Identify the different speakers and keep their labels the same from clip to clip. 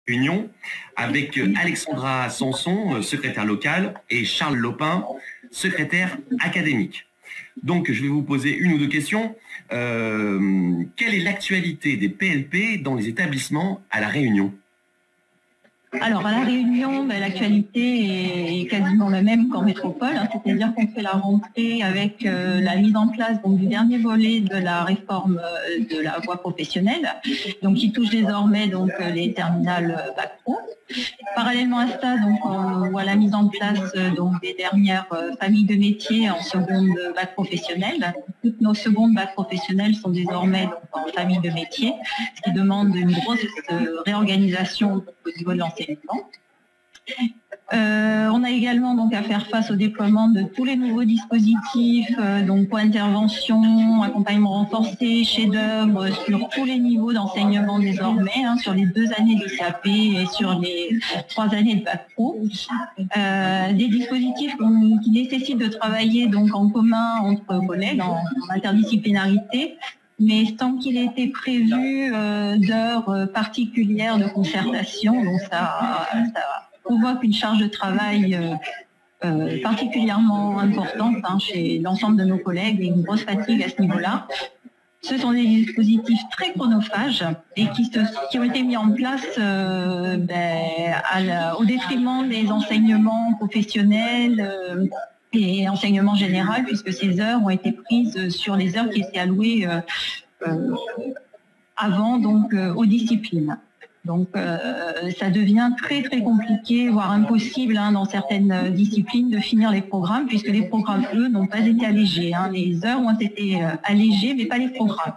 Speaker 1: Réunion avec Alexandra Sanson, secrétaire locale, et Charles Lopin, secrétaire académique. Donc, je vais vous poser une ou deux questions. Quelle est l'actualité des PLP dans les établissements à La Réunion ?
Speaker 2: Alors, à La Réunion, l'actualité est quasiment la même qu'en métropole, c'est-à-dire qu'on fait la rentrée avec la mise en place du dernier volet de la réforme de la voie professionnelle, donc qui touche désormais les terminales Bac Pro. Parallèlement à ça, on voit la mise en place des dernières familles de métiers en seconde bac professionnelle. Toutes nos secondes bac professionnelles sont désormais en famille de métiers, ce qui demande une grosse réorganisation au niveau de l'enseignement. On a également à faire face au déploiement de tous les nouveaux dispositifs, co-intervention, accompagnement renforcé, chef-d'œuvre sur tous les niveaux d'enseignement désormais, sur les 2 années de CAP et sur les 3 années de Bac Pro. Des dispositifs qui nécessitent de travailler en commun entre collègues en interdisciplinarité, mais sans qu'il ait été prévu d'heures particulières de concertation. Donc ça provoque une charge de travail particulièrement importante chez l'ensemble de nos collègues et une grosse fatigue à ce niveau-là. Ce sont des dispositifs très chronophages et qui ont été mis en place au détriment des enseignements professionnels et enseignement général, puisque ces heures ont été prises sur les heures qui étaient allouées avant aux disciplines. Donc, ça devient très très compliqué, voire impossible dans certaines disciplines de finir les programmes, puisque les programmes, eux, n'ont pas été allégés. Les heures ont été allégées, mais pas les programmes.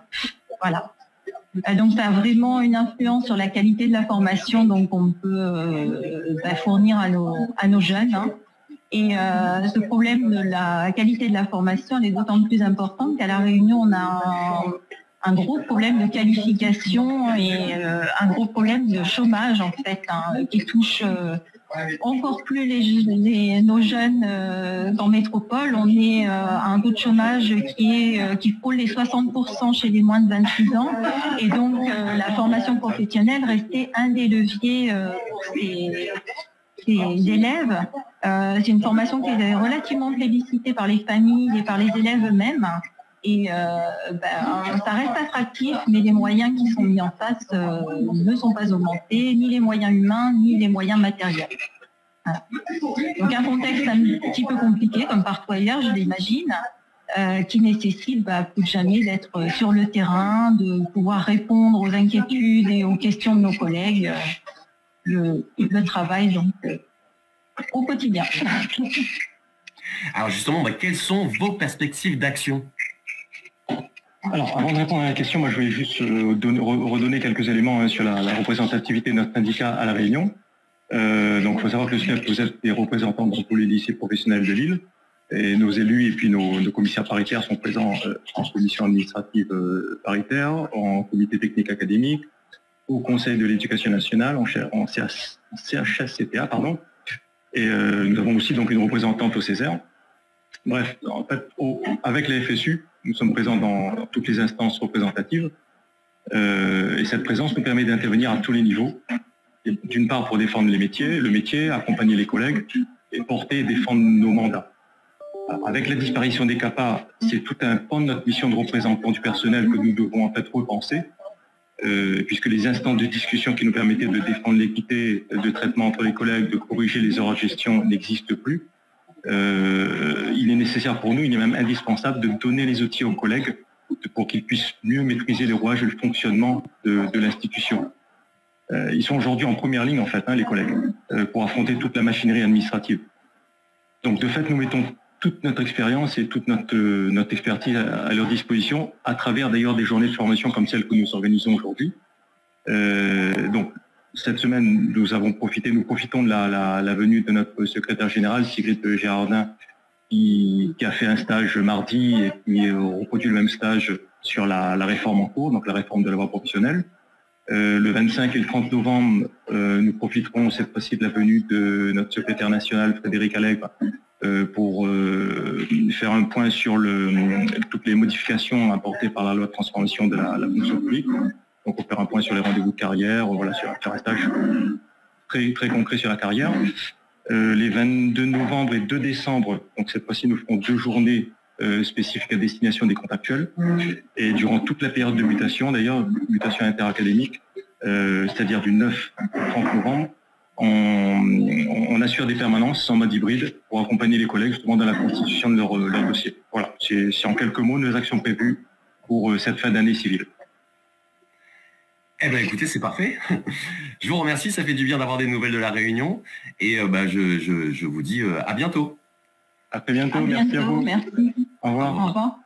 Speaker 2: Voilà. Donc, ça a vraiment une influence sur la qualité de la formation qu'on peut fournir à nos jeunes. Et ce problème de la qualité de la formation est d'autant plus important qu'à La Réunion, on a un gros problème de qualification et un gros problème de chômage en fait, qui touche encore plus nos jeunes qu'en métropole. On est à un taux de chômage qui frôle les 60% chez les moins de 26 ans, et donc la formation professionnelle restait un des leviers pour ces élèves. C'est une formation qui est relativement plébiscitée par les familles et par les élèves eux-mêmes. Et ça reste attractif, mais les moyens qui sont mis en face ne sont pas augmentés, ni les moyens humains, ni les moyens matériels. Voilà. Donc un contexte un petit peu compliqué, comme partout ailleurs, je l'imagine, qui nécessite plus que jamais d'être sur le terrain, de pouvoir répondre aux inquiétudes et aux questions de nos collègues. Le travail au quotidien.
Speaker 1: Alors justement, quelles sont vos perspectives d'action ?
Speaker 3: Alors, avant de répondre à la question, moi je voulais juste redonner quelques éléments sur la représentativité de notre syndicat à La Réunion. Donc, il faut savoir que le SNEP, vous êtes des représentants dans tous les lycées professionnels de l'île, et nos élus et puis nos commissaires paritaires sont présents en commission administrative paritaire, en comité technique académique, au Conseil de l'éducation nationale, en CHSCTA, pardon. Et nous avons aussi une représentante au Césaire. Bref, en fait, avec la FSU, nous sommes présents dans toutes les instances représentatives, et cette présence nous permet d'intervenir à tous les niveaux. D'une part pour défendre le métier, accompagner les collègues et porter et défendre nos mandats. Avec la disparition des CAPA, c'est tout un pan de notre mission de représentant du personnel que nous devons en fait repenser, puisque les instances de discussion qui nous permettaient de défendre l'équité de traitement entre les collègues, de corriger les erreurs de gestion n'existent plus. Il est nécessaire pour nous, il est même indispensable de donner les outils aux collègues pour qu'ils puissent mieux maîtriser les rouages et le fonctionnement de l'institution. Ils sont aujourd'hui en première ligne, en fait, les collègues, pour affronter toute la machinerie administrative. Donc, de fait, nous mettons toute notre expérience et toute notre expertise à leur disposition, à travers d'ailleurs des journées de formation comme celles que nous organisons aujourd'hui. Donc, cette semaine, nous profitons de la venue de notre secrétaire général, Sigrid Gérardin, qui a fait un stage mardi et qui reproduit le même stage sur la réforme en cours, donc la réforme de la voie professionnelle. Le 25 et le 30 novembre, nous profiterons cette fois-ci de la venue de notre secrétaire national, Frédéric Allègre, pour faire un point sur toutes les modifications apportées par la loi de transformation de la fonction publique. Donc, on fait un point sur les rendez-vous de carrière, voilà, faire un stage très, très concret sur la carrière. Les 22 novembre et 2 décembre, donc cette fois-ci, nous ferons 2 journées spécifiques à destination des contractuels. Et durant toute la période de mutation, d'ailleurs, mutation interacadémique, c'est-à-dire du 9 au 30 novembre, on assure des permanences en mode hybride pour accompagner les collègues justement dans la constitution de leur dossier. Voilà, c'est en quelques mots nos actions prévues pour cette fin d'année civile.
Speaker 1: Eh bien, écoutez, c'est parfait. Je vous remercie, ça fait du bien d'avoir des nouvelles de la Réunion. Et je vous dis à bientôt.
Speaker 3: À très bientôt, merci à vous.
Speaker 2: Merci.
Speaker 3: Au revoir.
Speaker 2: Au revoir.